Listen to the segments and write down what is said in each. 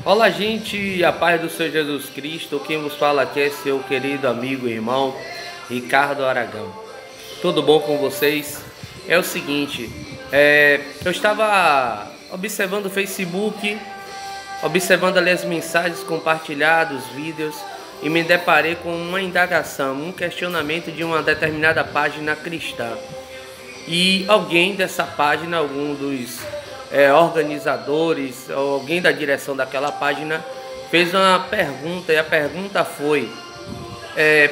Olá, gente, a paz do Senhor Jesus Cristo. Quem vos fala aqui é seu querido amigo e irmão Ricardo Aragão. Tudo bom com vocês? É o seguinte, eu estava observando o Facebook, observando ali as mensagens compartilhadas, os vídeos, e me deparei com uma indagação, um questionamento de uma determinada página cristã. E alguém dessa página, algum dos organizadores, alguém da direção daquela página, fez uma pergunta, e a pergunta foi: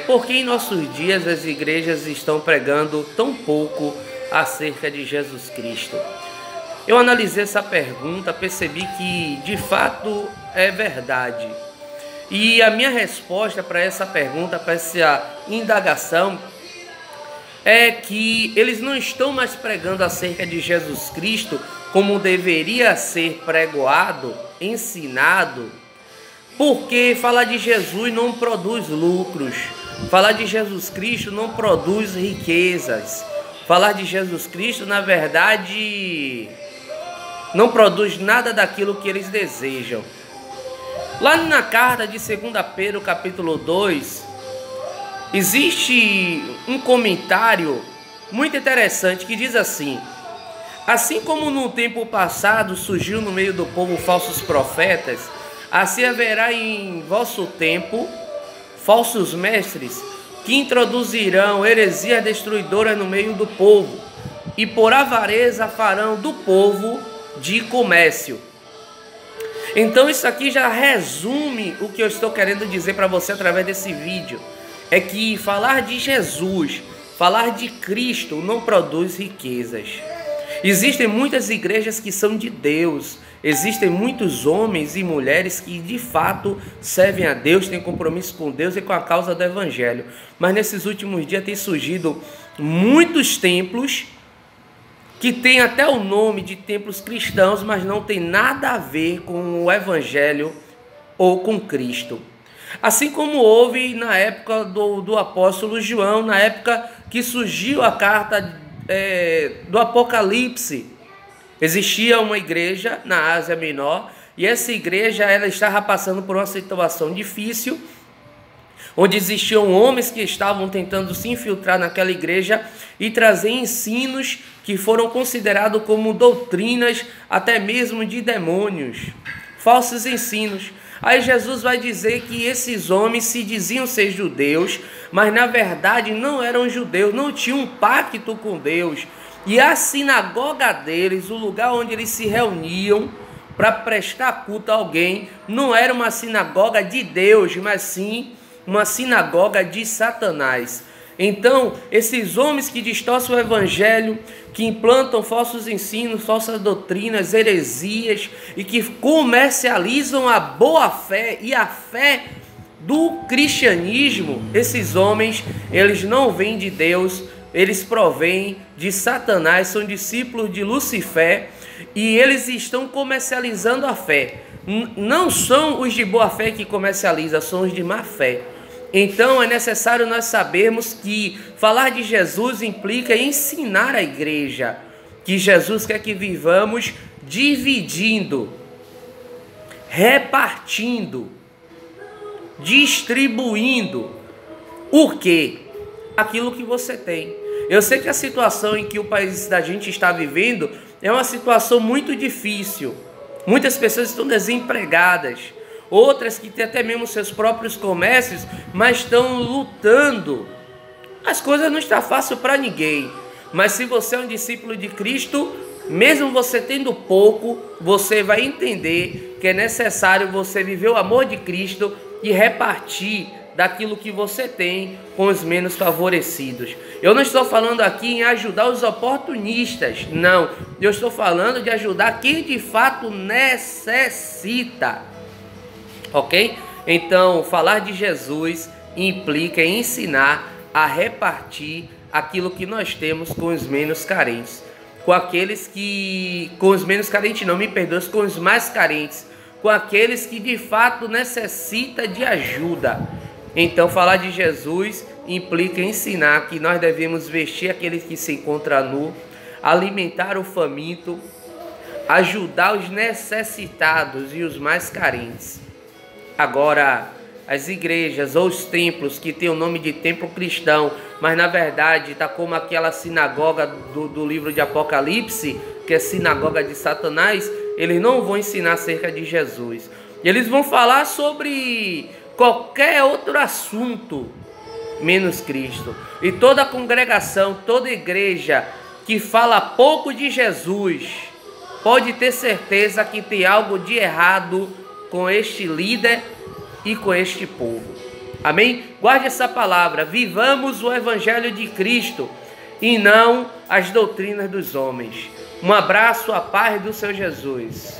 por que em nossos dias as igrejas estão pregando tão pouco acerca de Jesus Cristo? Eu analisei essa pergunta, percebi que de fato é verdade. E a minha resposta para essa pergunta, para essa indagação, é que eles não estão mais pregando acerca de Jesus Cristo como deveria ser pregoado, ensinado, porque falar de Jesus não produz lucros, falar de Jesus Cristo não produz riquezas, falar de Jesus Cristo, na verdade, não produz nada daquilo que eles desejam. Lá na carta de 2 Pedro, capítulo 2, existe um comentário muito interessante que diz assim: assim como no tempo passado surgiu no meio do povo falsos profetas, assim haverá em vosso tempo falsos mestres que introduzirão heresias destruidoras no meio do povo, e por avareza farão do povo de comércio. Então isso aqui já resume o que eu estou querendo dizer para você através desse vídeo. É que falar de Jesus, falar de Cristo não produz riquezas. Existem muitas igrejas que são de Deus, existem muitos homens e mulheres que de fato servem a Deus, têm compromisso com Deus e com a causa do Evangelho. Mas nesses últimos dias tem surgido muitos templos que têm até o nome de templos cristãos, mas não tem nada a ver com o Evangelho ou com Cristo. Assim como houve na época do apóstolo João, na época que surgiu a carta do Apocalipse. Existia uma igreja na Ásia Menor, e essa igreja ela estava passando por uma situação difícil, onde existiam homens que estavam tentando se infiltrar naquela igreja e trazer ensinos que foram considerados como doutrinas até mesmo de demônios, falsos ensinos. Aí Jesus vai dizer que esses homens se diziam ser judeus, mas na verdade não eram judeus, não tinham um pacto com Deus. E a sinagoga deles, o lugar onde eles se reuniam para prestar culto a alguém, não era uma sinagoga de Deus, mas sim uma sinagoga de Satanás. Então, esses homens que distorcem o evangelho, que implantam falsos ensinos, falsas doutrinas, heresias e que comercializam a boa fé e a fé do cristianismo, esses homens, eles não vêm de Deus, eles provêm de Satanás, são discípulos de Lucifer e eles estão comercializando a fé. Não são os de boa fé que comercializam, são os de má fé. Então é necessário nós sabermos que falar de Jesus implica ensinar a igreja que Jesus quer que vivamos dividindo, repartindo, distribuindo o quê? Aquilo que você tem. Eu sei que a situação em que o país da gente está vivendo é uma situação muito difícil. Muitas pessoas estão desempregadas. Outras que têm até mesmo seus próprios comércios, mas estão lutando. As coisas não estão fáceis para ninguém. Mas se você é um discípulo de Cristo, mesmo você tendo pouco, você vai entender que é necessário você viver o amor de Cristo e repartir daquilo que você tem com os menos favorecidos. Eu não estou falando aqui em ajudar os oportunistas, não. Eu estou falando de ajudar quem de fato necessita. Ok? Então, falar de Jesus implica em ensinar a repartir aquilo que nós temos com os menos carentes. Com os menos carentes não, me perdoe, com os mais carentes. Com aqueles que de fato necessitam de ajuda. Então, falar de Jesus implica em ensinar que nós devemos vestir aqueles que se encontram nu, alimentar o faminto, ajudar os necessitados e os mais carentes. Agora, as igrejas ou os templos que têm o nome de templo cristão, mas na verdade está como aquela sinagoga do livro de Apocalipse, que é sinagoga de Satanás, eles não vão ensinar acerca de Jesus. Eles vão falar sobre qualquer outro assunto, menos Cristo. E toda congregação, toda igreja que fala pouco de Jesus, pode ter certeza que tem algo de errado com este líder e com este povo. Amém? Guarde essa palavra. Vivamos o Evangelho de Cristo e não as doutrinas dos homens. Um abraço, a paz do Senhor Jesus.